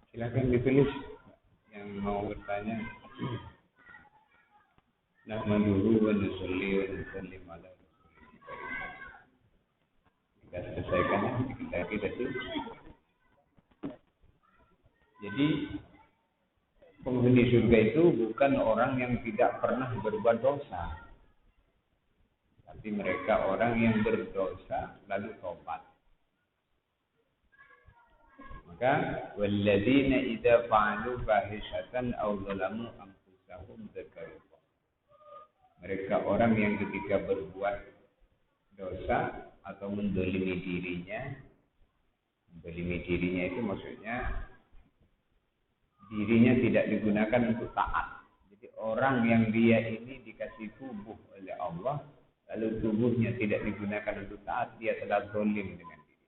Silakan ditulis yang mau bertanya. Nahmaduhu wa nusalli wa nusallim ala Rasulillah. Kita selesaikan lagi tadi. Jadi penghuni surga itu bukan orang yang tidak pernah berbuat dosa, tapi mereka orang yang berdosa lalu tobat. Maka walladzina idza fa'alu fahishatan aw zalamu anfusahum dzakarullah. Mereka orang yang ketika berbuat dosa atau mendolimi dirinya itu maksudnya dirinya tidak digunakan untuk taat. Jadi orang yang dia ini dikasih tubuh oleh Allah, lalu tubuhnya tidak digunakan untuk taat, dia telah zalim dengan diri.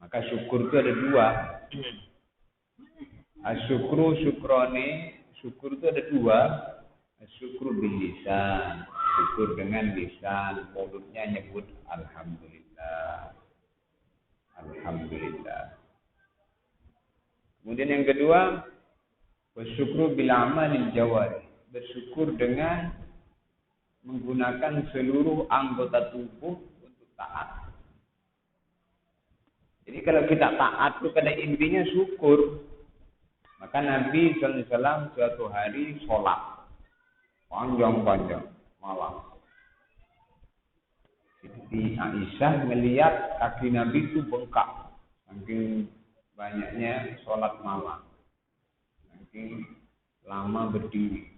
Maka syukur itu ada dua. Asyukru syukrone, syukur itu ada dua. Asyukru bil lisan, syukur dengan lisan, mulutnya nyebut alhamdulillah. Alhamdulillah. Kemudian yang kedua, wasyukru bil amalil jawari, bersyukur dengan menggunakan seluruh anggota tubuh untuk taat. Jadi kalau kita taat itu pada intinya syukur. Maka Nabi SAW suatu hari sholat panjang-panjang malam. Jadi Aisyah melihat kaki Nabi itu bengkak, saking banyaknya sholat malam, saking lama berdiri.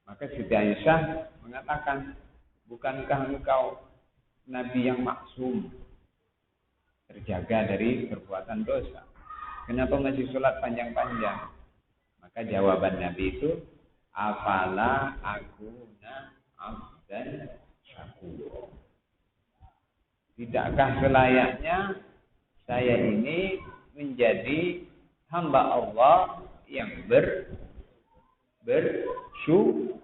Maka Siti Aisyah mengatakan, bukankah engkau Nabi yang maksum, terjaga dari perbuatan dosa? Kenapa masih sholat panjang-panjang? Maka jawaban Nabi itu, afala akuna abdan syakur. Tidakkah selayaknya saya ini menjadi hamba Allah yang bersyukur.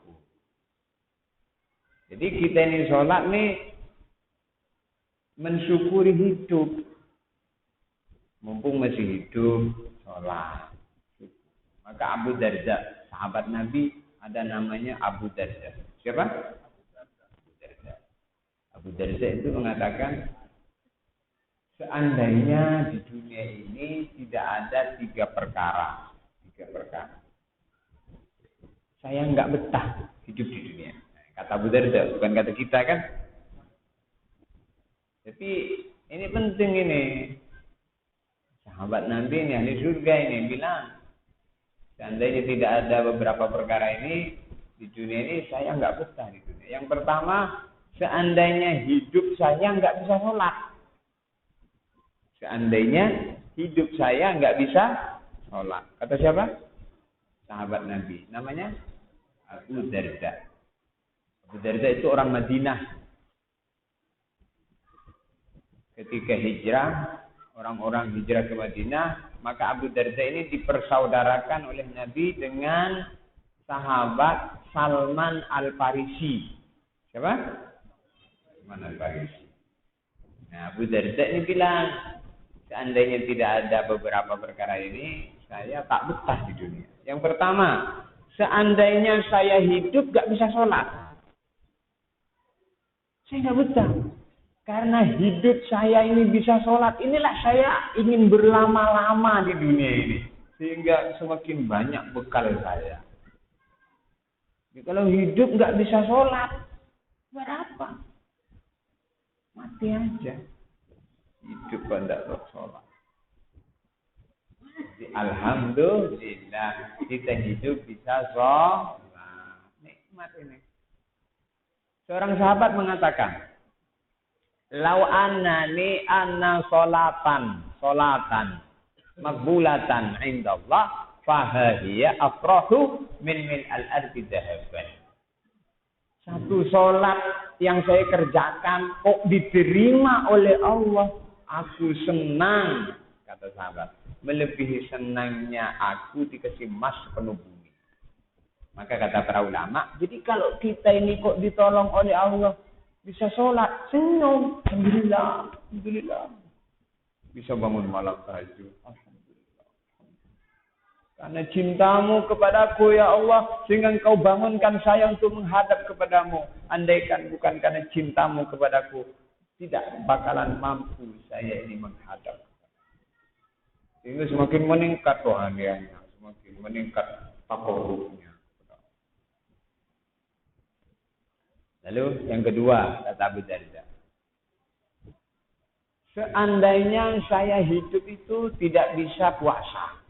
Jadi kita ini sholat nih mensyukuri hidup. Mumpung masih hidup, sholat. Maka Abu Darda, sahabat Nabi, ada namanya Abu Darda. Siapa? Abu Darda. Abu Darda itu mengatakan, seandainya di dunia ini tidak ada tiga perkara. Saya nggak betah hidup di dunia. Kata Abu Darda, bukan kata kita kan? Tapi ini penting ini. Sahabat Nabi ini, ahli surga ini bilang, seandainya tidak ada beberapa perkara ini di dunia ini, saya nggak betah di dunia. Yang pertama, seandainya hidup saya nggak bisa sholat. Seandainya hidup saya nggak bisa sholat. Kata siapa? Sahabat Nabi. Namanya Abu Darda. Abu Darda itu orang Madinah. Ketika hijrah, orang-orang hijrah ke Madinah, maka Abu Darda ini dipersaudarakan oleh Nabi dengan sahabat Salman Al-Farisi. Siapa? Salman Al-Farisi. Nah, Abu Darda ini bilang, seandainya tidak ada beberapa perkara ini, saya tak betah di dunia. Yang pertama, seandainya saya hidup gak bisa sholat, saya gak betah. Karena hidup saya ini bisa sholat, inilah saya ingin berlama-lama di dunia ini. Sehingga semakin banyak bekal saya. Jadi kalau hidup nggak bisa sholat, buat apa? Mati aja. Hidup nggak sholat. Jadi, alhamdulillah kita hidup bisa sholat. Nikmat ini. Seorang sahabat mengatakan, lau annani anna sholatan makbulatan indallah fahahiya afrahu min al-ardi dhahaban. Satu sholat yang saya kerjakan kok diterima oleh Allah, aku senang, kata sahabat, melebihi senangnya aku dikasih emas penuh bumi. Maka kata para ulama, jadi kalau kita ini kok ditolong oleh Allah bisa sholat, senyum, alhamdulillah. Alhamdulillah. Bisa bangun malam tahajud. Alhamdulillah. Karena cintamu kepadaku ya Allah, sehingga engkau bangunkan saya untuk menghadap kepadamu. Andaikan bukan karena cintamu kepadaku, tidak bakalan mampu saya ini menghadap. Sehingga semakin meningkat rohaniannya, semakin meningkat takarrufnya. Lalu yang kedua, kata Abu Darda. Seandainya saya hidup itu tidak bisa puasa.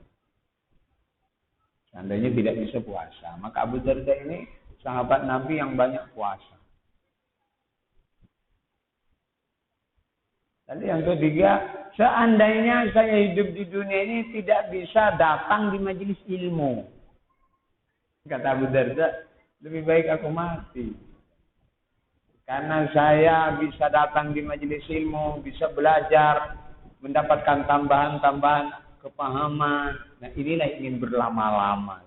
Seandainya tidak bisa puasa. Maka Abu Darda ini sahabat Nabi yang banyak puasa. Lalu yang ketiga, seandainya saya hidup di dunia ini tidak bisa datang di majelis ilmu. Kata Abu Darda, lebih baik aku mati. Karena saya bisa datang di majelis ilmu, bisa belajar, mendapatkan tambahan-tambahan kepahaman. Nah inilah ingin berlama-lama.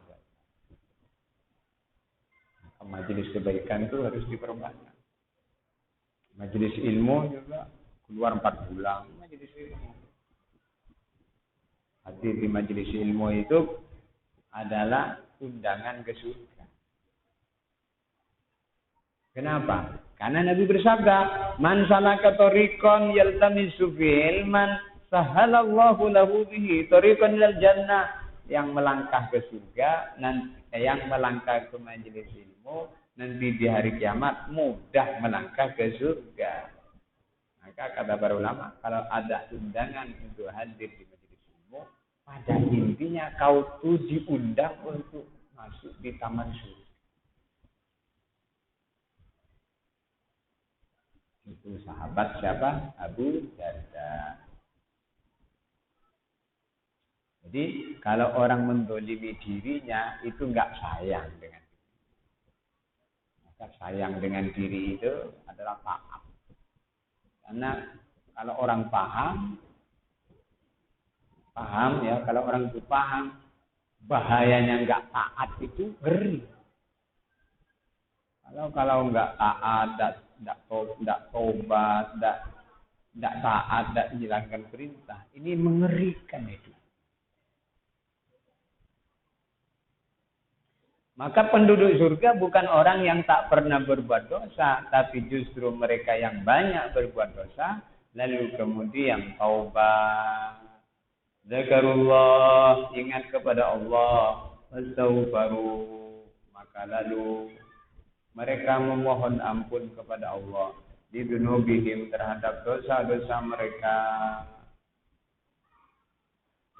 Majelis kebaikan itu harus diperbanyak. Majelis ilmu juga keluar 4 bulan. Majelis ilmu. Hadir di majelis ilmu itu adalah undangan ke surga. Kenapa? Karena Nabi bersabda, "Man salaka tariqan yaltamisu fihi ilman, sahalallahu lahu bihi tariqan ilal jannah." Yang melangkah ke surga, yang melangkah ke majelis ilmu, nanti di hari kiamat mudah melangkah ke surga. Maka kata para ulama, kalau ada undangan untuk hadir di majelis ilmu, pada intinya kau tuh diundang untuk masuk di taman surga. Itu sahabat siapa? Abu Darda. Jadi kalau orang mendolimi dirinya itu enggak sayang dengan diri. Maka sayang dengan diri itu adalah taat. Karena kalau orang paham ya, kalau orang itu paham bahayanya enggak taat itu ngeri. Kalau enggak taat, enggak tobat, enggak taat, enggak menjalankan perintah, ini mengerikan itu. Maka penduduk surga bukan orang yang tak pernah berbuat dosa, tapi justru mereka yang banyak berbuat dosa, lalu kemudian taubat, zakarullah, ingat kepada Allah, wastaghfaru, maka lalu mereka memohon ampun kepada Allah di dzunubihim terhadap dosa-dosa mereka.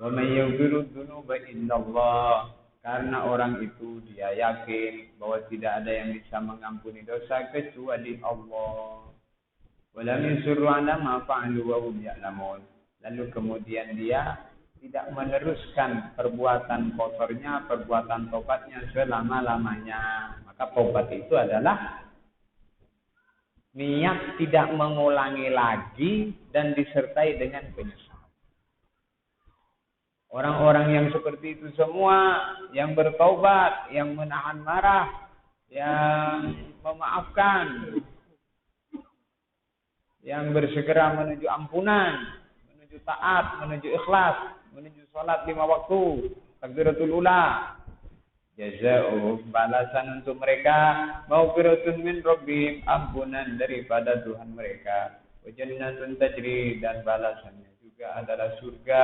Wa may yaghfiru dzunuba illallah. Karena orang itu dia yakin bahwa tidak ada yang bisa mengampuni dosa kecuali Allah. Walam yusirru ala ma fa'alu wa hum ya'lamun. Lalu kemudian dia tidak meneruskan perbuatan kotornya, perbuatan tobatnya selama-lamanya. Maka tobat itu adalah niat tidak mengulangi lagi dan disertai dengan penyesalan. Orang-orang yang seperti itu semua, yang bertaubat, yang menahan marah, yang memaafkan, yang bersegera menuju ampunan, menuju taat, menuju ikhlas, menuju sholat 5 waktu, takbiratul ula. Jazaa'uhum, balasan untuk mereka, maghfiratun min rabbihim, ampunan daripada Tuhan mereka. Wa jannatun tajri, dan balasannya juga adalah surga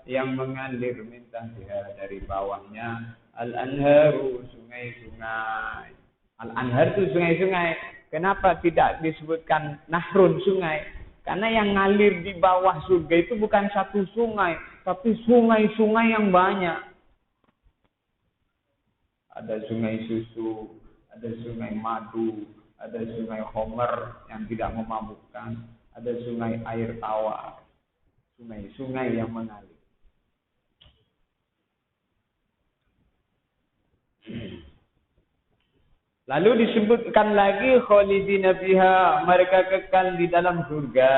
yang mengalir min tahtiha, dari bawahnya al-anharu, sungai-sungai. Al-anhar itu sungai-sungai. Kenapa tidak disebutkan nahrun, sungai? Karena yang ngalir di bawah surga itu bukan satu sungai, tapi sungai-sungai yang banyak. Ada sungai susu, ada sungai madu, ada sungai homer yang tidak memabukkan, ada sungai air tawar. Sungai-sungai yang mengalir. Lalu disebutkan lagi khalidina fiha, mereka kekal di dalam surga.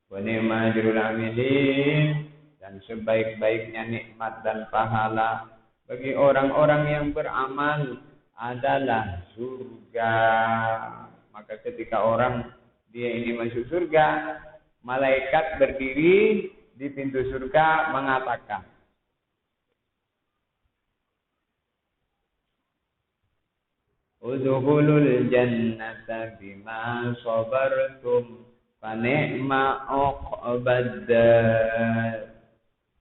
Wa ni'ma ajrul amilin, dan sebaik-baiknya nikmat dan pahala bagi orang-orang yang beramal adalah surga. Maka ketika orang dia ini masuk surga, malaikat berdiri di pintu surga mengatakan, Udkhulul jannata bima sabartum fa ni'ma uqbad.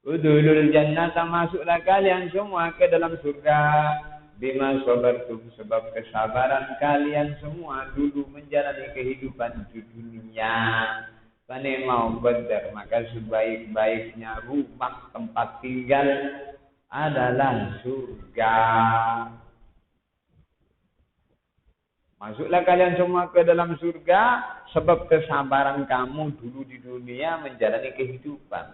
Udkhulul jannata, masuklah kalian semua ke dalam surga bima sabartum, sebab kesabaran kalian semua dulu menjalani kehidupan di dunia. Fa ni'ma uqbad, maka sebaik-baiknya rumah tempat tinggal adalah surga. Masuklah kalian semua ke dalam surga sebab kesabaran kamu dulu di dunia menjalani kehidupan.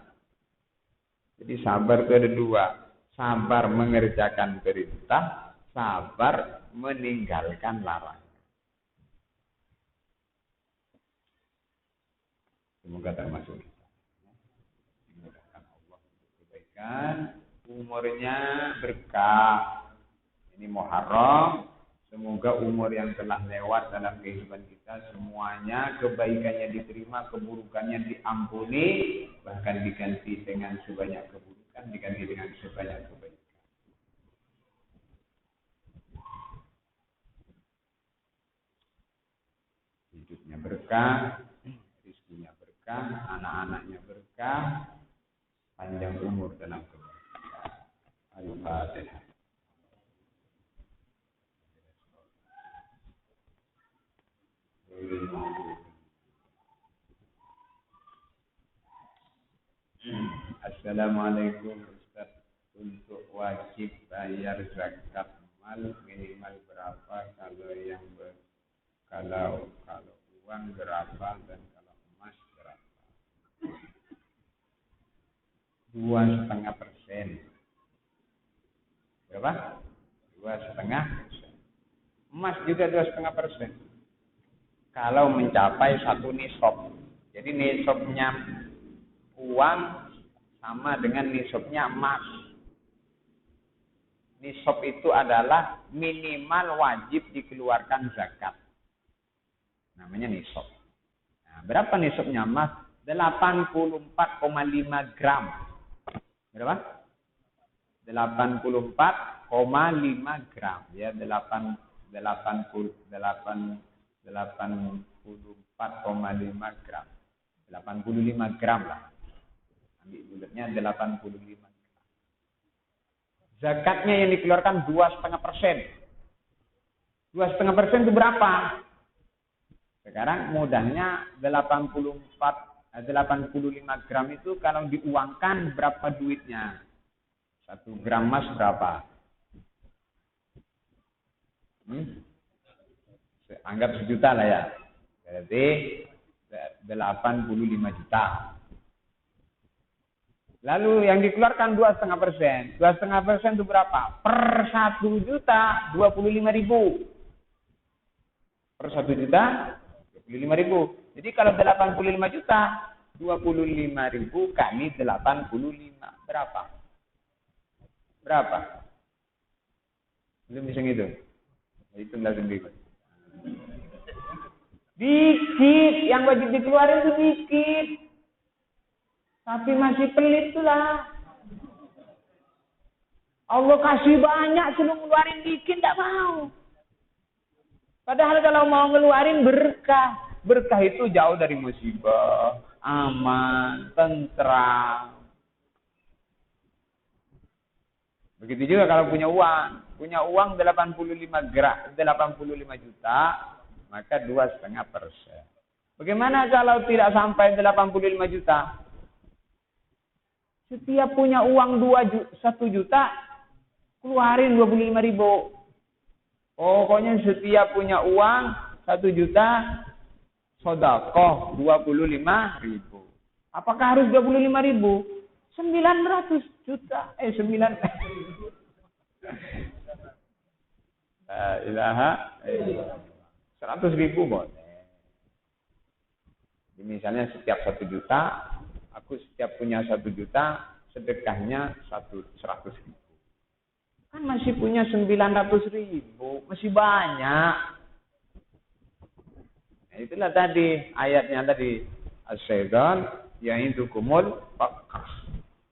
Jadi sabar itu ada dua. Sabar mengerjakan perintah, sabar meninggalkan larangan. Semoga termasuk kita. Dimudahkan Allah untuk kebaikan, umurnya berkah. Ini Muharram. Semoga umur yang telah lewat dalam kehidupan kita semuanya kebaikannya diterima, keburukannya diampuni, bahkan diganti dengan sebanyak keburukan, diganti dengan sebanyak kebaikan. Hidupnya berkah, rezekinya berkah, anak-anaknya berkah, panjang umur dalam kebaikan. Al-Fatihah. Assalamualaikum Ustaz, untuk wajib bayar zakat mal minimal berapa, kalau uang berapa, dan kalau emas berapa? 2,5%. Berapa? 2,5%. Emas juga 2,5%. Kalau mencapai 1 nisab. Jadi nisabnya uang sama dengan nisabnya emas. Nisab itu adalah minimal wajib dikeluarkan zakat. Namanya nisab. Nah, berapa nisabnya emas? 84,5 gram. Berapa? 84,5 gram. Ya, 84,5 gram. 85 gram lah. Ambil bulatnya 85 gram. Zakatnya yang dikeluarkan 2,5%. 2,5% itu berapa? Sekarang mudahnya 85 gram itu kalau diuangkan berapa duitnya? 1 gram emas berapa? Anggap 1 juta lah ya. Berarti 85 juta. Lalu yang dikeluarkan 2,5%. 2,5% itu berapa? Per 1 juta 25.000. Per 1 juta 25.000. Jadi kalau 85 juta, 25.000 kali 85. Berapa? Berapa? Belum bisa ngitung. Hitunglah sendiri. Dikit, yang wajib dikeluarin itu dikit. Tapi masih pelit lah. Allah kasih banyak, suruh ngeluarin dikit, tidak mau. Padahal kalau mau ngeluarin berkah. Berkah itu jauh dari musibah, aman, tentram. Begitu juga kalau punya uang. Punya uang 85 juta, maka 2,5%. Bagaimana kalau tidak sampai 85 juta? Setiap punya uang 1 juta, keluarin 25.000. Pokoknya setiap punya uang 1 juta, sedekah 25.000. Apakah harus 25.000? 900 juta. 100.000 boleh. Jadi misalnya setiap 1 juta, aku setiap punya 1 juta, sedekahnya 100.000. Kan masih punya 900.000, masih banyak. Nah, itulah tadi ayatnya tadi. As-syaitan ya'idukumul faqr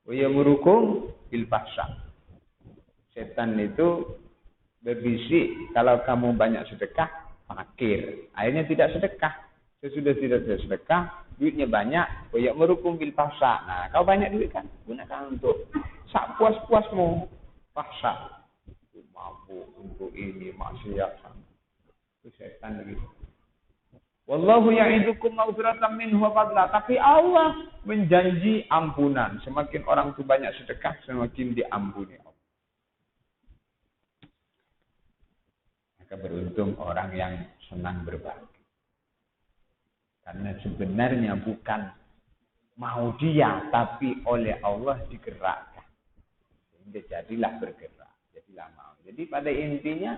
wa yamurukum bil fahsya. Setan itu berbisik kalau kamu banyak sedekah, fakir. Akhirnya tidak sedekah. Sesudah tidak sedekah, duitnya banyak, wa yamurukum bil fahsya. Nah, kau banyak duit kan, gunakan untuk sak puas-puasmu. Fahsya. Mabuk untuk ini maksiat. Itu setan begitu. Wallahu ya'idukum maghfiratan minhu wa fadla. Tapi Allah menjanji ampunan. Semakin orang itu banyak sedekah, semakin diampuni Allah. Maka beruntung orang yang senang berbagi. Karena sebenarnya bukan mau dia, tapi oleh Allah digerakkan. Sehingga jadilah bergerak, jadilah mau. Jadi pada intinya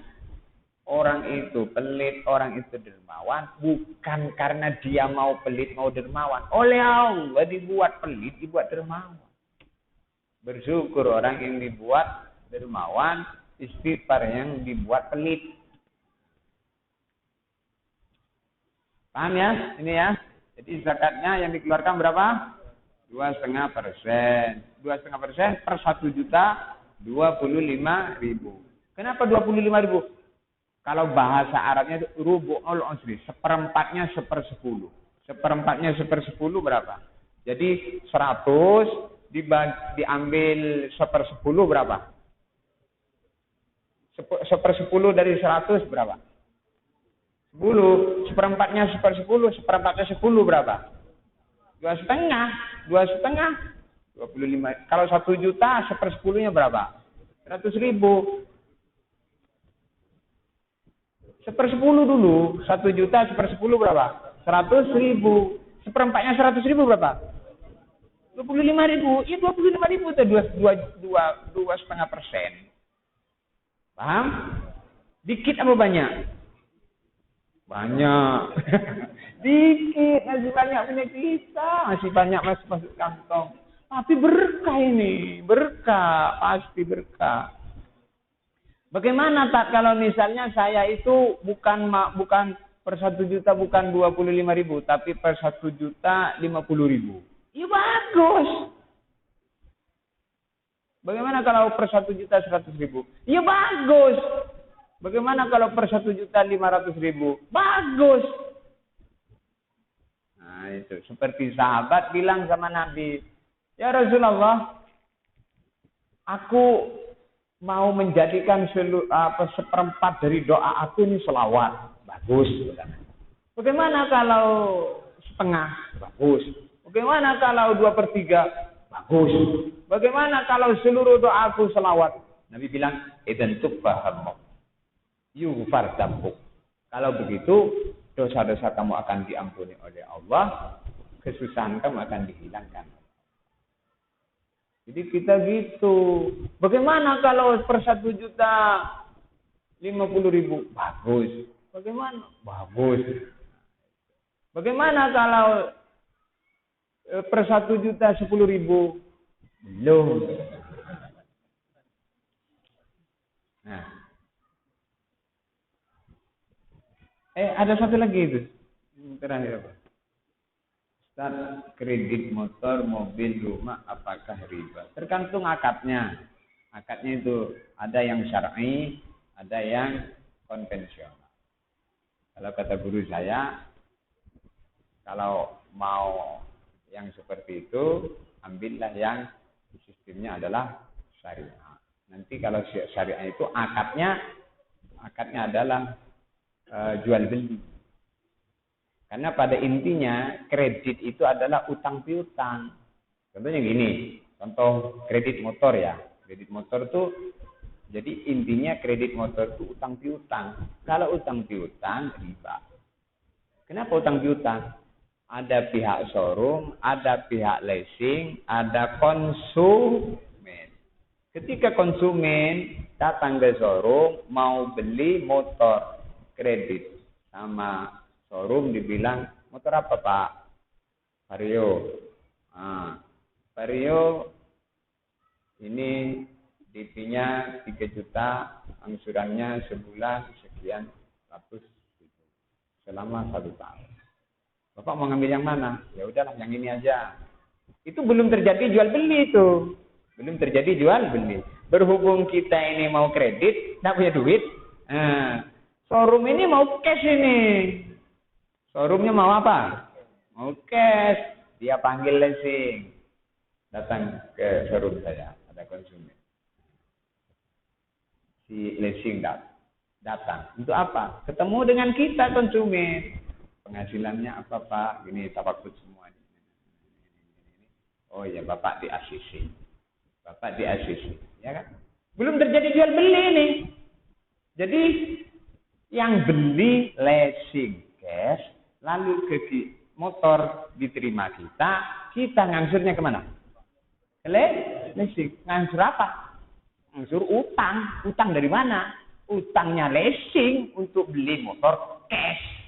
orang itu pelit, orang itu dermawan, bukan karena dia mau pelit, mau dermawan. Oleh Allah dibuat pelit, dibuat dermawan. Bersyukur orang yang dibuat dermawan, istighfar yang dibuat pelit. Paham ya? Ini ya. Jadi zakatnya yang dikeluarkan berapa? 2,5%. 2,5% per 1.025.000. Kenapa 25.000? Kalau bahasa Arabnya itu rubu'ul usri, seperempatnya 1/10. Seperempatnya 1/10 berapa? Jadi 100 diambil 1/10 berapa? 1/10 dari 100 berapa? 10. Seperempatnya 1/10, seperempatnya 10 berapa? 2,5. 2,5. 25. Kalau 1 juta 1/10-nya berapa? 100.000. 1/10 dulu, 1 juta 1/10 berapa? 100.000. Seperempatnya 100.000 berapa? 25.000. Ya 25.000 itu 2,5%. Paham? Dikit apa banyak? Banyak. Dikit, masih banyak punya kita, masih banyak masuk kantong. Tapi berkah ini, berkah, pasti berkah. Bagaimana tak kalau misalnya saya itu bukan per 1 juta bukan 25.000, tapi per 1.050.000. Ya bagus. Bagaimana kalau per 1.100.000? Ya bagus. Bagaimana kalau per 1.500.000? Bagus. Nah itu seperti sahabat bilang sama Nabi, ya Rasulullah, aku mau menjadikan seperempat dari doa aku ini selawat. Bagus. Bagaimana kalau setengah? Bagus. Bagaimana kalau 2/3? Bagus. Bagaimana kalau seluruh doa aku selawat? Nabi bilang, idzan tubaham yughfar dzambuk. Kalau begitu, dosa-dosa kamu akan diampuni oleh Allah, kesusahan kamu akan dihilangkan. Jadi kita gitu. Bagaimana kalau per 1.050.000? Bagus. Bagaimana? Bagus. Bagaimana kalau per 1.010.000? Belum. Nah. Ada satu lagi itu. Terakhir apa? Start kredit motor, mobil, rumah, apakah riba? Tergantung akadnya. Akadnya itu ada yang syar'i, ada yang konvensional. Kalau kata guru saya, kalau mau yang seperti itu, ambillah yang sistemnya adalah syariah. Nanti kalau syariah itu akadnya adalah jual beli. Karena pada intinya kredit itu adalah utang piutang. Contohnya gini, contoh kredit motor ya. Kredit motor tuh, jadi intinya kredit motor itu utang piutang. Kalau utang piutang riba. Kenapa utang piutang? Ada pihak showroom, ada pihak leasing, ada konsumen. Ketika konsumen datang ke showroom mau beli motor kredit sama showroom dibilang, motor apa Pak? Vario. Vario ini DP-nya 3 juta, angsurannya sebulan sekian ratus selama 1 tahun. Bapak mau ngambil yang mana? Ya udahlah yang ini aja. Itu belum terjadi jual beli itu. Belum terjadi jual beli. Berhubung kita ini mau kredit, nggak punya duit. Showroom ini mau cash ini. Showroomnya mau apa? Mau cash. Dia panggil leasing. Datang ke showroom saya. Ada konsumen. Si leasing datang. Untuk apa? Ketemu dengan kita konsumen. Penghasilannya apa Pak? Gini tafakut semua. Oh ya Bapak di ACC. Bapak di ACC. Ya kan? Belum terjadi jual beli nih. Jadi yang beli leasing cash, lalu ke motor diterima kita ngangsurnya kemana? Leasing. Ngangsur apa? Ngangsur utang. Utang dari mana? Utangnya leasing untuk beli motor cash.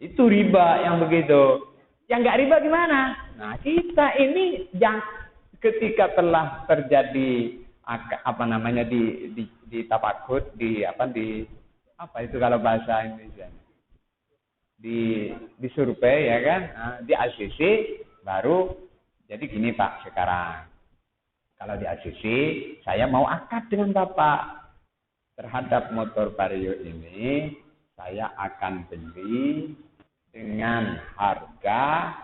Itu riba yang begitu. Yang nggak riba gimana? Nah kita ini yang ketika telah terjadi di tafakut di apa itu kalau bahasa Indonesia di survei ya kan, di ACC baru jadi gini Pak sekarang. Kalau di ACC saya mau akad dengan Bapak terhadap motor Vario ini, saya akan beli dengan harga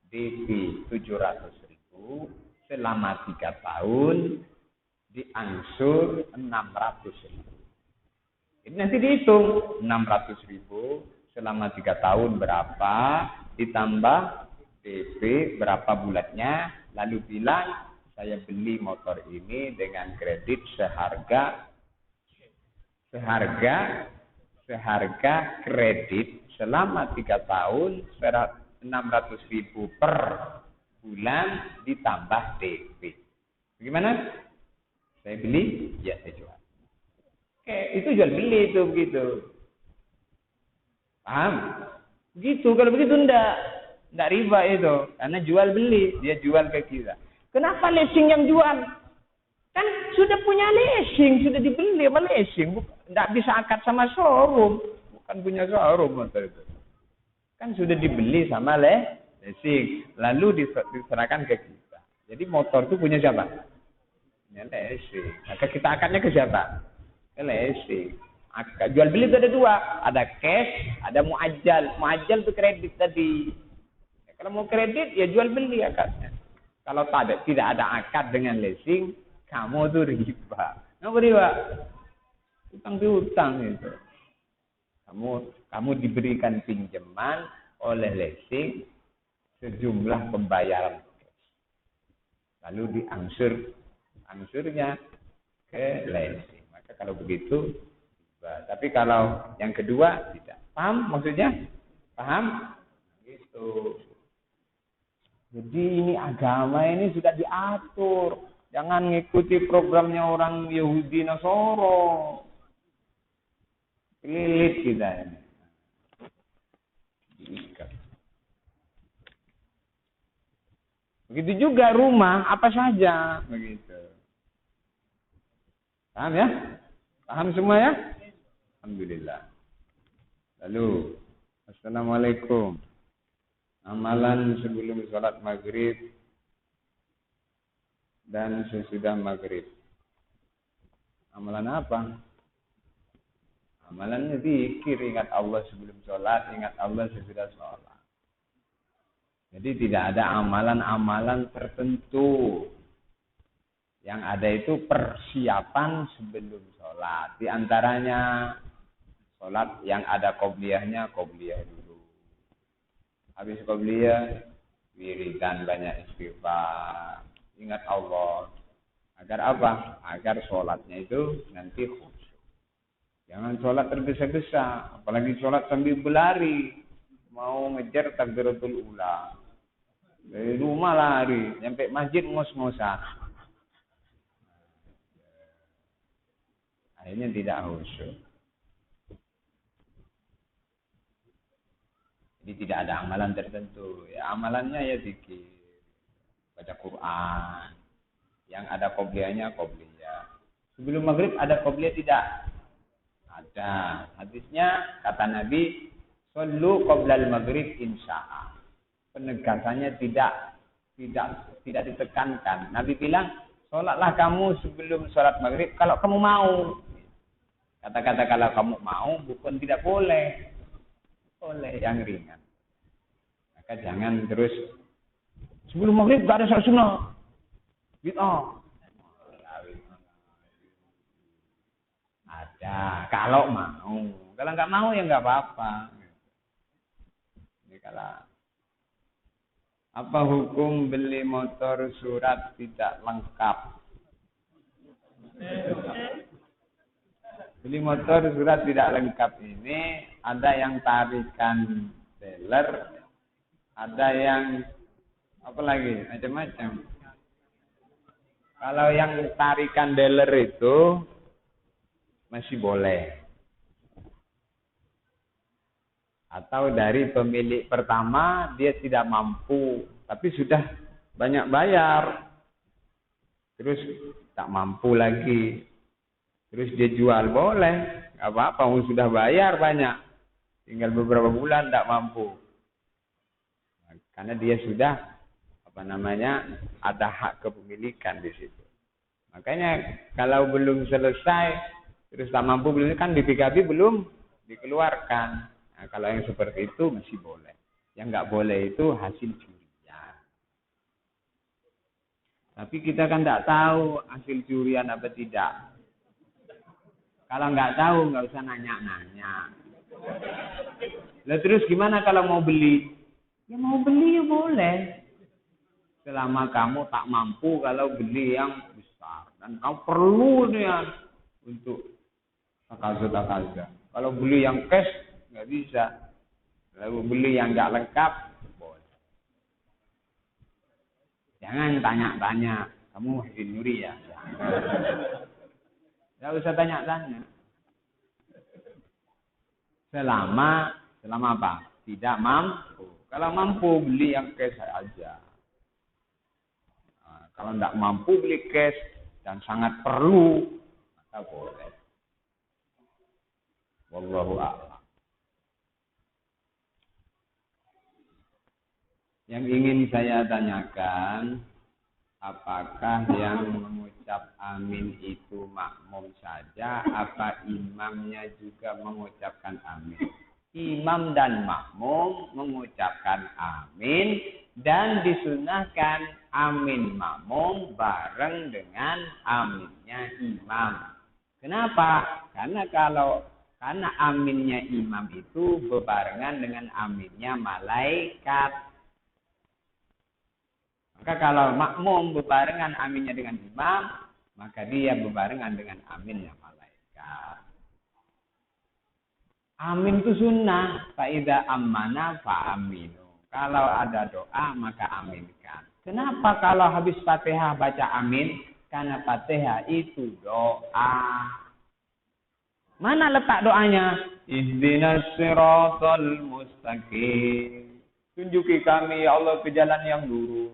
DP 700.000 selama 3 tahun diangsur 600.000. Ini nanti dihitung 600.000 selama 3 tahun berapa ditambah DP berapa bulannya, lalu bilang saya beli motor ini dengan kredit seharga kredit selama 3 tahun 600.000 per bulan ditambah DP. Bagaimana? Saya beli, ya saya jual. Oke, itu jual beli itu begitu. Paham? Begitu. Kalau begitu enggak riba itu, karena jual beli, dia jual ke kita. Kenapa leasing yang jual? Kan sudah punya leasing, sudah dibeli sama leasing, enggak bisa akad sama showroom, bukan punya showroom motor itu. Kan sudah dibeli sama leasing, lalu diserahkan ke kita. Jadi motor itu punya siapa? Punya leasing. Maka kita akadnya ke siapa? Ke leasing. Akad jual beli itu ada 2, ada cash, ada muajjal. Muajjal itu kredit tadi. Ya, kalau mau kredit ya jual beli akadnya. Kalau tidak ada akad dengan leasing, kamu tuh riba. Kenapa riba? Utang piutang itu. Kamu diberikan pinjaman oleh leasing sejumlah pembayaran cash. Lalu angsurnya ke leasing. Maka kalau begitu, tapi kalau yang kedua tidak. Paham maksudnya? Paham? Gitu. Jadi ini agama ini sudah diatur. Jangan ngikuti programnya orang Yahudi Nasoro. Lilit kita ini. Begitu juga rumah, apa saja. Begitu. Paham ya? Paham semua ya? Alhamdulillah. Lalu, Assalamualaikum. Amalan sebelum sholat maghrib dan sesudah maghrib. Amalan apa? Amalannya zikir, ingat Allah sebelum sholat, ingat Allah sesudah sholat. Jadi tidak ada amalan-amalan tertentu. Yang ada itu persiapan sebelum sholat. Di antaranya sholat yang ada qobliyahnya, qobliyah dulu. Habis qobliyah, wiridan banyak istighfar. Ingat Allah. Agar apa? Agar sholatnya itu nanti khusyuk. Jangan sholat tergesa-gesa. Apalagi sholat sambil berlari. Mau ngejar takbiratul ula. Dari rumah lari. Sampai masjid ngos-ngosan. Akhirnya tidak khusyuk. Jadi tidak ada amalan tertentu. Ya, amalannya ya zikir. Baca Quran. Yang ada qobliyahnya, qobliyah. Sebelum maghrib ada qobliyah tidak? Ada. Hadisnya kata Nabi, Sallu qoblal maghrib insya'a. Penegasannya tidak ditekankan. Nabi bilang, sholatlah kamu sebelum sholat maghrib kalau kamu mau. Kata-kata kalau kamu mau bukan tidak boleh. Boleh yang ringan. Maka jangan terus sebelum maghrib gak ada sholat sunnah. Bid'ah. Ada kalau mau. Kalau nggak mau ya nggak apa-apa. Jadi kalau apa hukum beli motor surat tidak lengkap? Beli motor surat tidak lengkap ini ada yang tarikan dealer, ada yang apa lagi macam-macam. Kalau yang tarikan dealer itu masih boleh. Atau dari pemilik pertama dia tidak mampu, tapi sudah banyak bayar. Terus tak mampu lagi. Terus dia jual, boleh. Enggak apa-apa, sudah bayar banyak. Tinggal beberapa bulan tak mampu. Karena dia sudah ada hak kepemilikan di situ. Makanya kalau belum selesai terus tak mampu belum kan BPKB belum dikeluarkan. Nah, kalau yang seperti itu masih boleh. Yang nggak boleh itu hasil curian. Tapi kita kan nggak tahu hasil curian apa tidak. Kalau nggak tahu nggak usah nanya-nanya. Lah terus gimana kalau mau beli? Ya mau beli ya boleh. Selama kamu tak mampu kalau beli yang besar dan kamu perlu dia untuk takaza. Kalau beli yang cash nggak bisa. Kalau beli yang nggak lengkap boleh. Jangan tanya-tanya. Kamu masih nyuri ya? Nggak usah tanya-tanya. Selama apa? Tidak mampu. Kalau mampu beli yang cash aja. Nah, kalau tidak mampu beli cash dan sangat perlu, maka boleh. Wallahu a'lam. Yang ingin saya tanyakan, apakah yang mengucap amin itu makmum saja, apa imamnya juga mengucapkan amin? Imam dan makmum mengucapkan amin dan disunahkan amin makmum bareng dengan aminnya imam. Kenapa? Karena aminnya imam itu bebarengan dengan aminnya malaikat. Maka kalau makmum bebarengan aminnya dengan imam, maka dia bebarengan dengan aminnya malaikat. Amin itu sunnah. Fa'idha ammana fa'aminu. Kalau ada doa, maka aminkan. Kenapa kalau habis Fatihah baca amin? Karena Fatihah itu doa. Mana letak doanya? Ihdinas siratal mustaqim. Tunjuki kami ya Allah ke jalan yang lurus.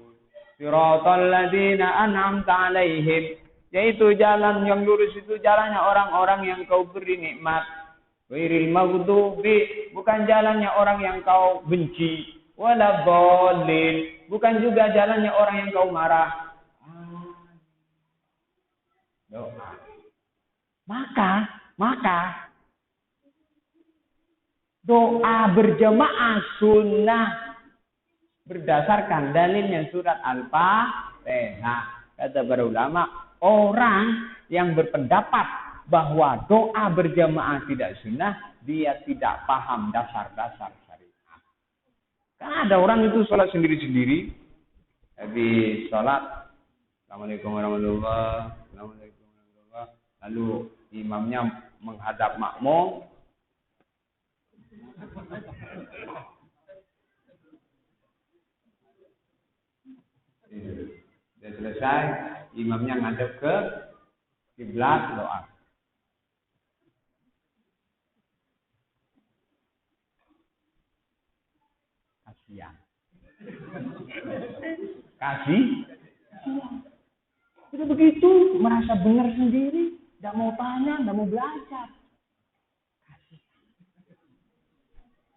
Siratal ladzina an'amta alaihim. Yaitu jalan yang lurus itu jalannya orang-orang yang kau beri nikmat. Ghairil maghdubi, bukan jalannya orang yang kau benci. Wala dhalin, bukan juga jalannya orang yang kau marah. Doa. Maka doa berjamaah sunnah berdasarkan dalilnya surat Al-Fatihah. Kata para ulama, orang yang berpendapat bahwa doa berjamaah tidak sunnah, dia tidak paham dasar-dasar syariat. Karena ada orang itu sholat sendiri-sendiri. Jadi sholat, Assalamualaikum warahmatullahi wabarakatuh. Lalu imamnya menghadap makmum. Sudah selesai, imamnya ngadep ke kiblat doa. Kasihan. Itu begitu, merasa benar sendiri, tidak mau tanya, tidak mau belajar.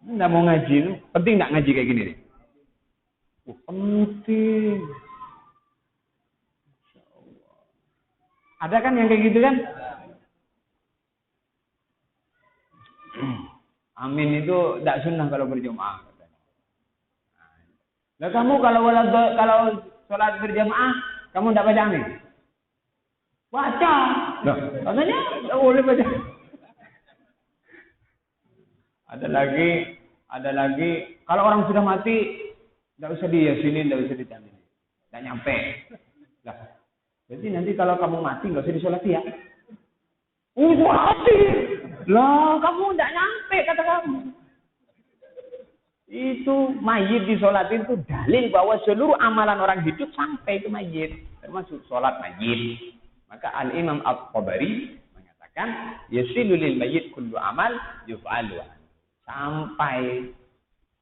Nggak mau ngaji, penting nggak ngaji kayak gini nih? Penting. Ada kan yang kayak gitu kan? Amin itu tidak sunnah kalau berjamaah. Nah kamu kalau sholat berjamaah, kamu tidak baca amin? Baca. Loh, katanya tidak boleh baca. Ada lagi, kalau orang sudah mati, tidak usah diyasinin, tidak usah dijamin. Tidak nyampe. Lah, jadi nanti kalau kamu mati, nggak usah disolati ya. Mati. Lah, kamu tidak nyampe, kata kamu. Itu mayit disolatin itu dalil bahwa seluruh amalan orang hidup sampai ke mayit. Termasuk sholat mayit. Maka Al-Imam At-Tabari mengatakan, yasilu lil mayit kullu amal yuf'alu. Sampai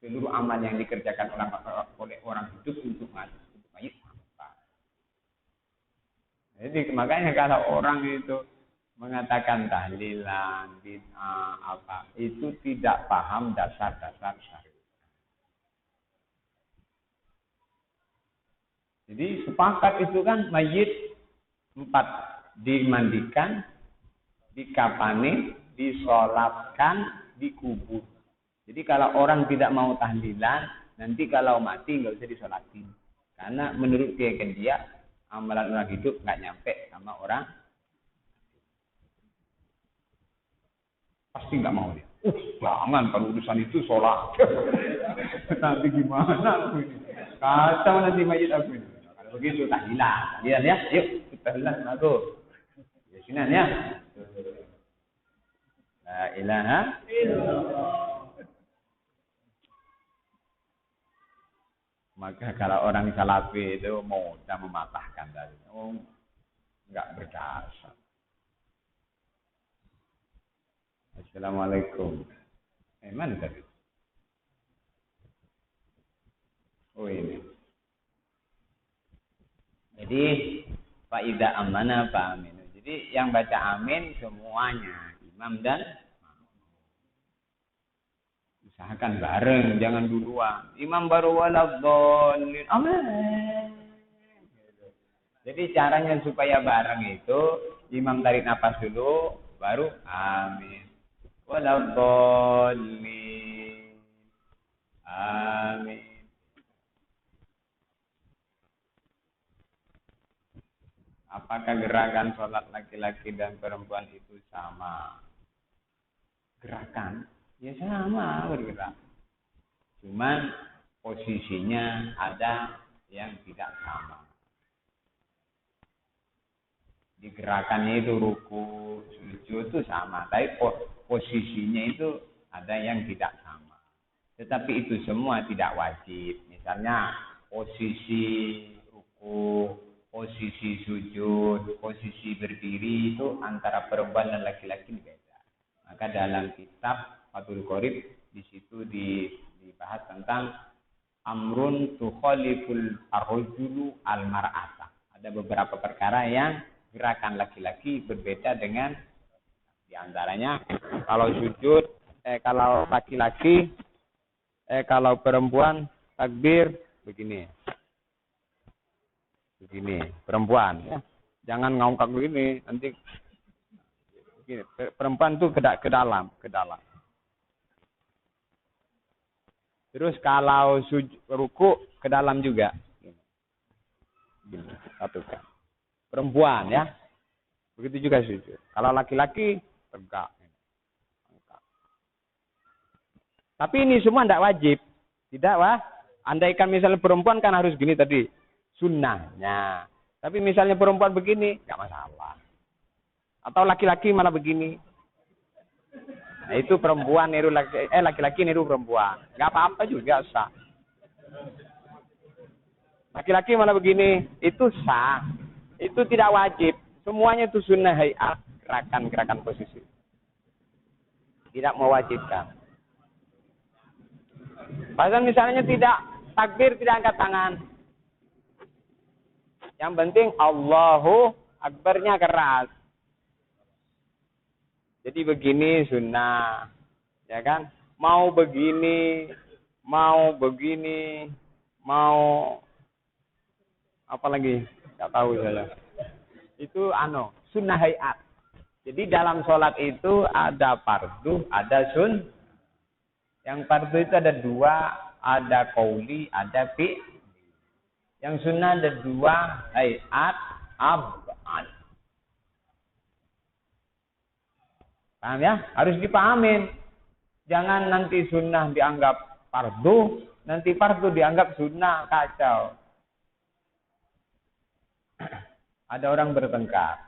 seluruh amal yang dikerjakan oleh orang hidup untuk mayit sampai. Jadi makanya kalau orang itu mengatakan tahlilan, bid'ah, apa, itu tidak paham dasar-dasar syariat. Jadi sepakat itu kan mayit 4 dimandikan, dikafani, disolatkan, dikubur. Jadi kalau orang tidak mau tahlilan, nanti kalau mati nggak usah disolatin. Karena menurut keyakinan dia, amalan orang hidup nggak nyampe sama orang. Pasti nggak mau dia. Jangan kalau urusan itu sholat. Nanti gimana aku ini? Kacau nanti mayit aku ini. Kalau begitu tahlilan ya. Yuk tahlilan aku. Ya sini ya. La ilaha illallah. Maka kalau orang salafi itu mudah mematahkan dari enggak berdasar. Assalamualaikum. Mana tadi? Oh ini. Jadi faida amana fa aminu. Jadi yang baca amin semuanya, imam dan usahakan bareng, jangan duluan. Imam baru waladhdallin. Amin. Jadi caranya supaya bareng itu imam tarik nafas dulu baru amin. Waladhdallin. Amin. Apakah gerakan sholat laki-laki dan perempuan itu sama? Gerakan? Ya sama bergerak. Cuman posisinya ada yang tidak sama. Di gerakannya itu ruku, sujud itu sama. Tapi posisinya itu ada yang tidak sama. Tetapi itu semua tidak wajib. Misalnya posisi ruku, posisi sujud, posisi berdiri itu antara perempuan dan laki-laki beda. Maka dalam kitab Fathul Qorib di situ dibahas tentang amrun tukhaliful arrojulu al-mar'ata. Ada beberapa perkara yang gerakan laki-laki berbeda dengan diantaranya kalau sujud, kalau laki-laki, kalau perempuan takbir begini. Begini, perempuan ya. Jangan ngongkak begini, nanti begini. Perempuan tuh ke dalam. Terus kalau ruku ke dalam juga. Begini, satukan. Perempuan ya. Begitu juga sujud. Kalau laki-laki tegak. Tapi ini semua tidak wajib. Tidak wah. Andaikan misalnya perempuan kan harus gini tadi. Sunnahnya. Tapi misalnya perempuan begini, nggak masalah. Atau laki-laki malah begini. Nah, itu perempuan niru laki-laki niru perempuan. Nggak apa-apa juga sah. Laki-laki malah begini, itu sah. Itu tidak wajib. Semuanya itu sunnah hayat, gerakan posisi. Tidak mewajibkan. Pasal misalnya tidak takbir, tidak angkat tangan. Yang penting Allahu Akbarnya keras. Jadi begini sunnah, ya kan? mau begini, mau apa lagi? Enggak tahu saya. Itu sunnah hayat. Jadi dalam sholat itu ada fardu, ada sun. Yang fardu itu ada dua, ada qauli, ada fi. Yang sunnah ada dua, hayat, ab'ad. Paham ya? Harus dipahamin. Jangan nanti sunnah dianggap fardu, nanti fardu dianggap sunnah, kacau. Ada orang bertengkar.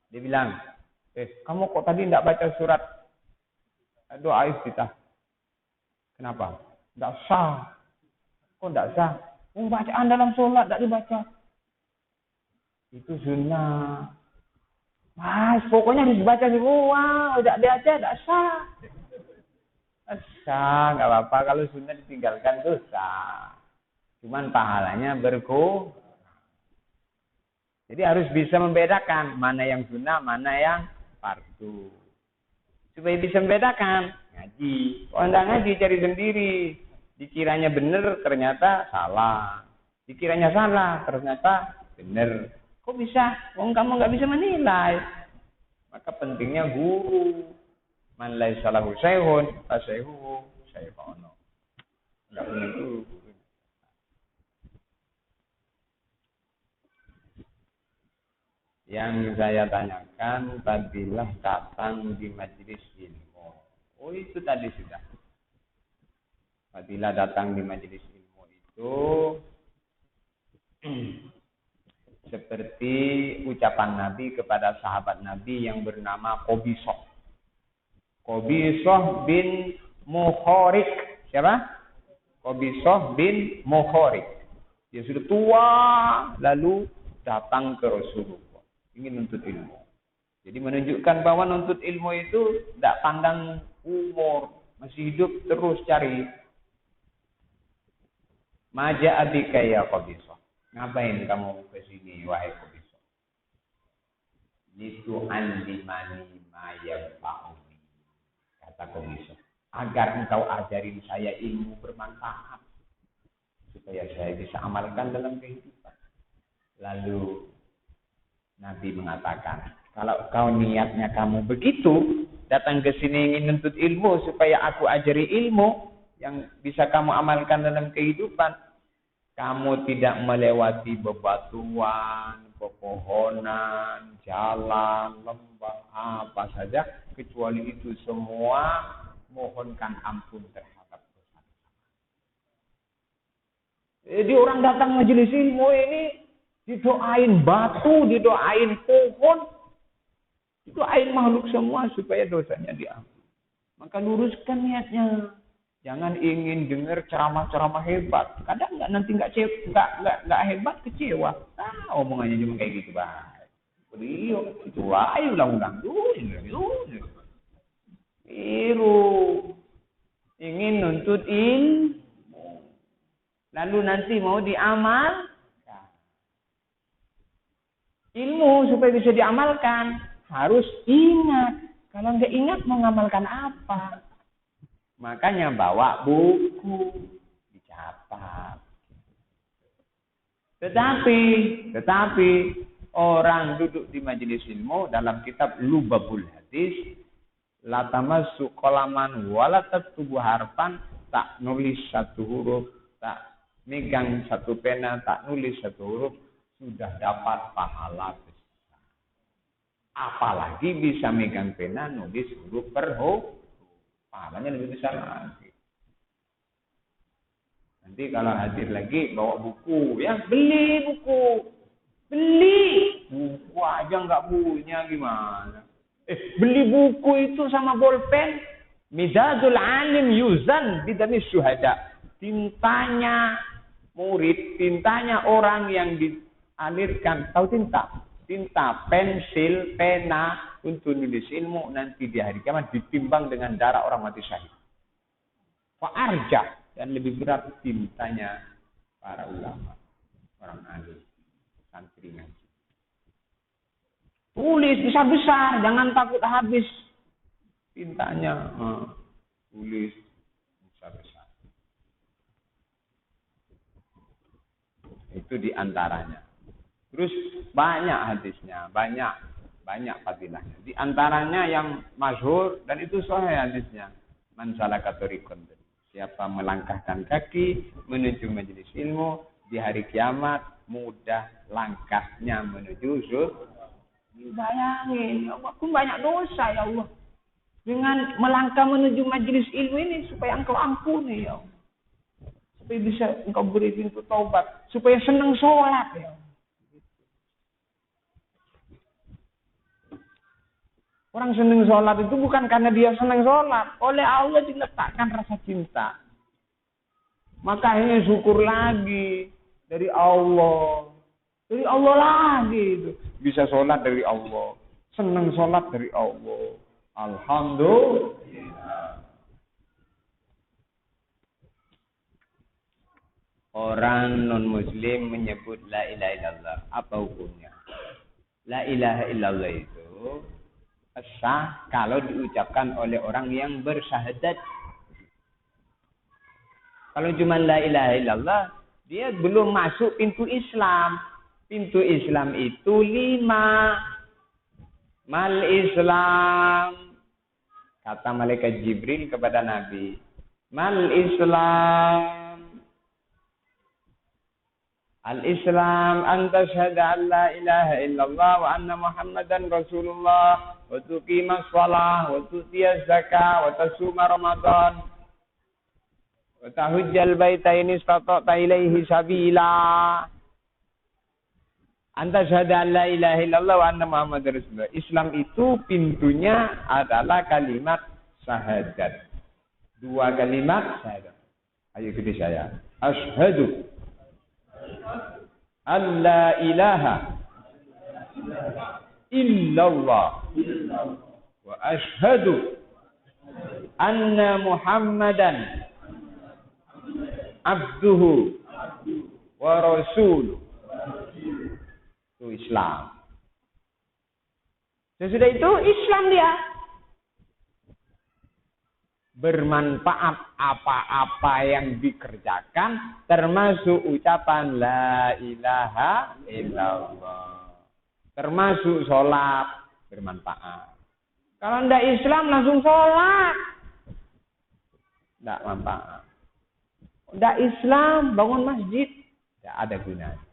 Dia bilang, kamu kok tadi tidak baca surat doa iftitah? Kenapa? Tidak sah. Kok tidak sah? Bacaan dalam sholat tidak dibaca. Itu sunnah. Mas, pokoknya harus dibaca semua. Tidak dibaca, tidak sah. Sah, nggak apa-apa. Kalau sunnah ditinggalkan itu sah. Cuman pahalanya berkurang. Jadi harus bisa membedakan mana yang sunnah, mana yang fardu. Supaya bisa membedakan, ngaji. Kalau enggak ngaji, cari sendiri. Dikiranya benar, ternyata salah. Dikiranya salah, ternyata benar. Kok bisa? Kamu nggak bisa menilai. Maka pentingnya guru. Man laisa lahu syaikhun, fa syaihuhu syaikhana. Enggak punya guru. Yang saya tanyakan, fadilah datang di majelis ilmu. Oh, itu tadi sudah. Fadilah datang di majelis ilmu itu seperti ucapan Nabi kepada sahabat Nabi yang bernama Qobisoh. Qobisoh bin Muhorik. Siapa? Qobisoh bin Muhorik. Dia sudah tua, lalu datang ke Rasulullah. Ingin nuntut ilmu. Jadi menunjukkan bahwa nuntut ilmu itu tidak pandang umur. Masih hidup terus cari. Maja abika ya Qobisoh. Ngapain kamu ke sini, wahai Qobisoh? Litu andimani mayab'uni. Kata Qobisoh. Agar engkau ajarin saya ilmu bermanfaat. Supaya saya bisa amalkan dalam kehidupan. Lalu Nabi mengatakan, kalau kau niatnya kamu begitu, datang ke sini ingin nuntut ilmu supaya aku ajari ilmu yang bisa kamu amalkan dalam kehidupan, kamu tidak melewati bebatuan, pepohonan, jalan, lembah, apa saja, kecuali itu semua mohonkan ampun terhadap dosa. Jadi orang datang majelis ilmu ini didoain batu, didoain pohon, didoain makhluk semua supaya dosanya diampuni. Maka luruskan niatnya. Jangan ingin dengar ceramah-ceramah hebat. Kadang nanti nggak hebat, kecewa. Omongannya cuma kayak gitu, baik. Beliau itu ayo ulang-ulang dulu. Ingin nuntut ilmu. Lalu nanti mau diamal. Ilmu supaya bisa diamalkan harus ingat. Kalau nggak ingat mau ngamalkan apa? Makanya bawa buku, dicatat. Tetapi orang duduk di majelis ilmu dalam kitab Lubabul Hadis, la tamassu qalaman wala taktubu harfan, tak nulis satu huruf, tak megang satu pena, tak nulis satu huruf, sudah dapat pahala besar. Apalagi bisa megang pena, nulis huruf per huruf, pahalanya lebih besar lagi. Nanti kalau hadir lagi bawa buku, ya beli buku, buku aja nggak punya gimana? Beli buku itu sama bolpen, Midadul Alim Yuzan Bidamis Syuhada, tintanya murid, tintanya orang yang alirkan, tahu tinta, pensil, pena untuk nulis ilmu nanti di hari kiamat ditimbang dengan darah orang mati syahid. Fa'arja, dan lebih berat tintanya para ulama, orang alim, santri ngaji. Tulis besar-besar, jangan takut habis tintanya. tulis besar-besar. Itu diantaranya. Terus banyak hadisnya, banyak fadilahnya. Di antaranya yang masyhur dan itu sahih hadisnya. Man salaka tariqan, siapa melangkahkan kaki menuju majelis ilmu di hari kiamat, mudah langkahnya menuju surga. Bayangin, ya Allah, aku banyak dosa ya Allah. Dengan melangkah menuju majelis ilmu ini supaya engkau ampuni ya Allah. Supaya bisa engkau beri pintu taubat, supaya senang sholat ya Allah. Orang senang sholat itu bukan karena dia senang sholat. Oleh Allah diletakkan rasa cinta. Makanya syukur lagi dari Allah. Dari Allah lagi itu. Bisa sholat dari Allah. Senang sholat dari Allah. Alhamdulillah. Orang non-muslim menyebut la ilaha illallah. Apa hukumnya? La ilaha illallah itu sah kalau diucapkan oleh orang yang bersyahadat. Kalau cuma la ilaha illallah, dia belum masuk pintu Islam. Pintu Islam itu 5. Mal Islam. Kata malaikat Jibril kepada Nabi. Mal Islam. Al-Islam anta syahada an la ilaha illallah wa anna Muhammadan Rasulullah wa tuqimas shalah wa tutiyaz zakah wa tasuma Ramadan wa tahujjal baita in istata'ta ilaihi sabila. Anta syahada an la ilaha illallah wa anna Muhammadan Rasulullah. Islam itu pintunya adalah kalimat syahadat. 2 kalimat syahadat. Ayo kita saya. Asyhadu an la ilaha illallah wa ashhadu anna Muhammadan abduhu wa rasuluh. Itu Islam. Sesudah itu Islam dia. Bermanfaat apa-apa yang dikerjakan, termasuk ucapan la ilaha illallah. Termasuk sholat, bermanfaat. Kalau tidak Islam langsung sholat, tidak manfaat. Tidak Islam bangun masjid, tidak ada gunanya.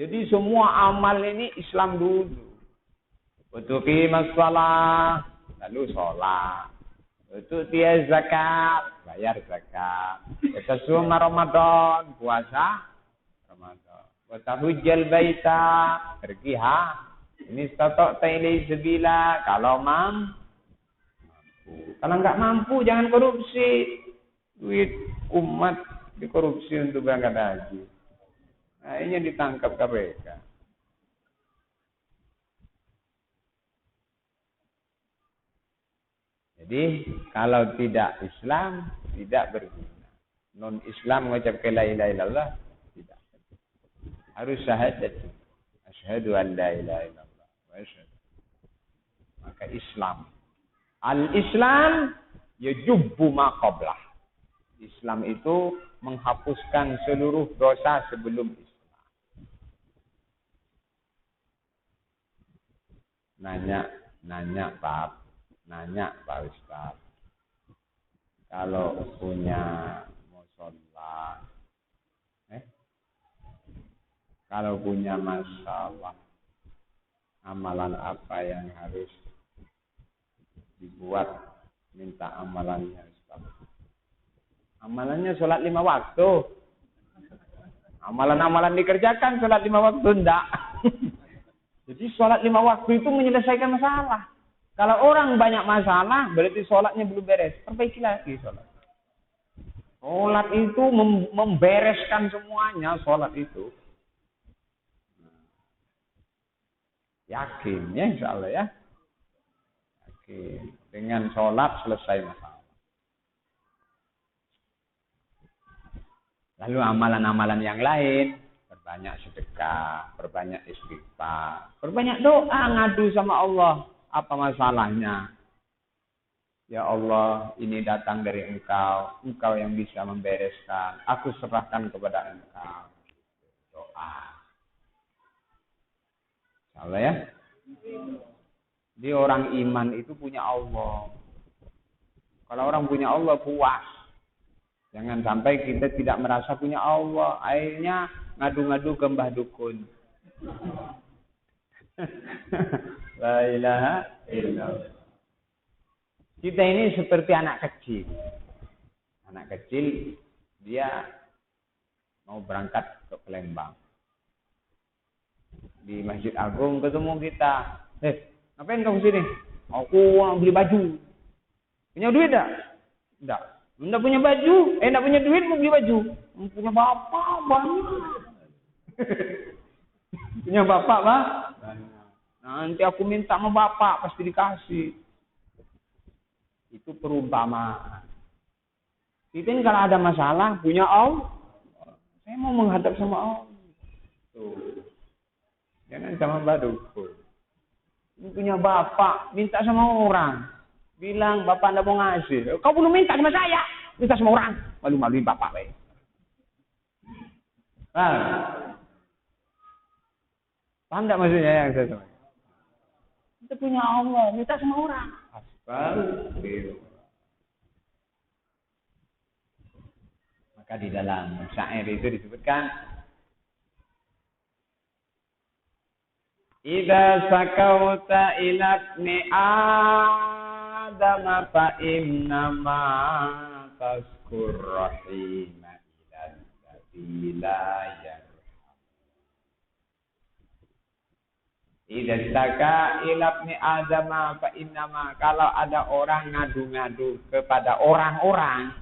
Jadi semua amal ini Islam dulu. Utuqimas shalah, lalu sholat. Itu dia zakat, bayar zakat. Kita suma Ramadan, puasa Ramadan. Kita hujjal baita, pergi Ini statok taili sebila, kalau mampu. Kalau enggak mampu, jangan korupsi. Duit umat dikorupsi untuk berangkat haji. Akhirnya ditangkap KPK. Jadi kalau tidak Islam tidak berguna. Non Islam mengucapkan la ilaha illallah tidak. Harus syahadat. Asyhadu an la ilaha illallah wa asyhadu. Maka Islam. Al-Islam yajubbu ma qablah. Islam itu menghapuskan seluruh dosa sebelum Islam. Nanya Pak Ustaz, kalau punya musola, kalau punya masalah, amalan apa yang harus dibuat? Minta amalannya Ustaz. Amalannya sholat 5 waktu. Amalan-amalan dikerjakan, sholat 5 waktu enggak. Jadi sholat 5 waktu itu menyelesaikan masalah. Kalau orang banyak masalah, berarti sholatnya belum beres. Perbaiki lagi sholat. Sholat itu membereskan semuanya, sholat itu. Yakin ya, insya Allah ya. Yakin. Dengan sholat selesai masalah. Lalu amalan-amalan yang lain, perbanyak sedekah, perbanyak istighfar, perbanyak doa, ngadu sama Allah. Apa masalahnya? Ya Allah, ini datang dari Engkau. Engkau yang bisa membereskan. Aku serahkan kepada Engkau. Doa. Salah ya? Dia orang iman itu punya Allah. Kalau orang punya Allah puas. Jangan sampai kita tidak merasa punya Allah. Akhirnya ngadu-ngadu ke Mbah Dukun. La ilaha illallah. Kita ini seperti anak kecil. Anak kecil, dia mau berangkat ke Palembang. Di Masjid Agung ketemu kita. Ngapain kamu sini? Aku mau beli baju. Punya duit tak? Tidak. Tidak punya baju. Tidak punya duit mau beli baju. Punya bapak banyak. Punya bapak banyak. Nanti aku minta sama bapak pasti dikasih. Itu perumpamaan. Kita ini kalau ada masalah punya Allah. Saya mau menghadap sama Allah. Tuh. Jangan sama Mbak Dukun. Ini punya bapak, minta sama orang. Bilang bapak tidak mau ngasih. Kau belum minta sama saya. Minta sama orang. Malu-maluin bapak. Paham tidak maksudnya yang saya sampaikan? Kita punya Allah, minta sama orang. Maka di dalam syair itu disebutkan Idza sakauta ila ibni Adam fa innama tazkur rahima ila sabila Idza saka ila ibni Adam fa innama kalau ada orang ngadu-ngadu kepada orang-orang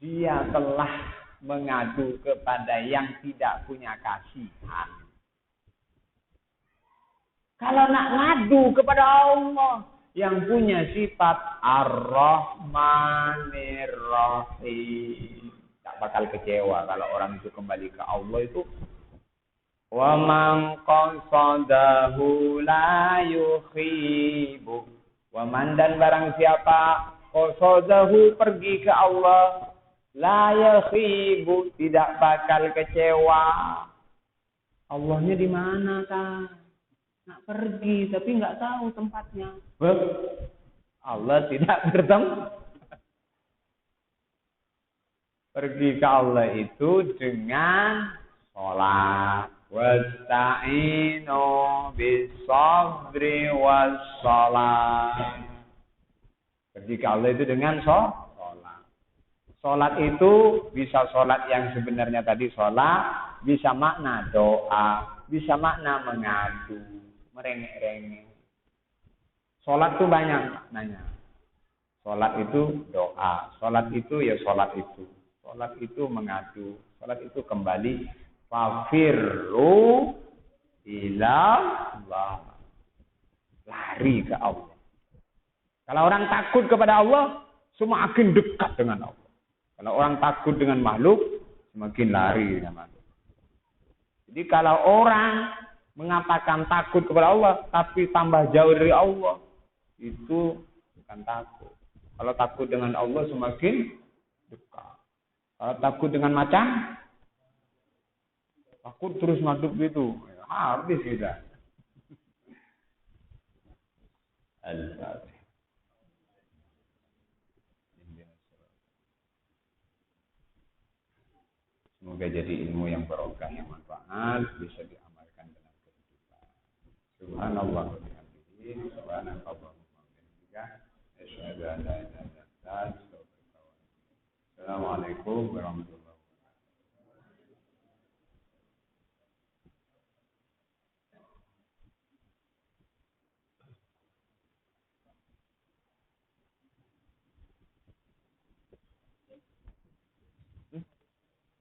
dia telah mengadu kepada yang tidak punya kasihan. Kalau nak ngadu kepada Allah yang punya sifat Ar-Rahmanir Rahim, tak bakal kecewa kalau orang itu kembali ke Allah itu. Wa man qasadahu la yukhibu. Wa man dan barang siapa qasadahu pergi ke Allah la yukhibu tidak bakal kecewa. Allahnya di mana kan? Nak pergi tapi nggak tahu tempatnya. Allah tidak bertemu. Pergi ke Allah itu dengan sholat. Wasta'inu bis-sabri was-sholat. Pergi ke Allah itu dengan sholat. Sholat itu bisa sholat yang sebenarnya tadi sholat, bisa makna doa, bisa makna mengadu. Merengek-rengek. Sholat itu banyak maknanya. Sholat itu doa. Sholat itu ya sholat itu. Sholat itu mengadu. Sholat itu kembali. Fafirru ilallah. Lari ke Allah. Kalau orang takut kepada Allah, semakin dekat dengan Allah. Kalau orang takut dengan makhluk, semakin lari dengan makhluk. Jadi kalau orang mengatakan takut kepada Allah, tapi tambah jauh dari Allah, itu bukan takut. Kalau takut dengan Allah semakin dekat. Kalau takut dengan macan, takut terus ngaduk gitu, habis kita. Al-Fatihah. Semoga jadi ilmu yang barokah, yang manfaat, bisa diamalkan dengan kehidupan. Subhanallah wa bihamdihi, subhanallah wa bihamdihi, asyhadu an la ilaha illa anta, astaghfiruka wa atubu ilaik. Assalamualaikum warahmatullahi wabarakatuh.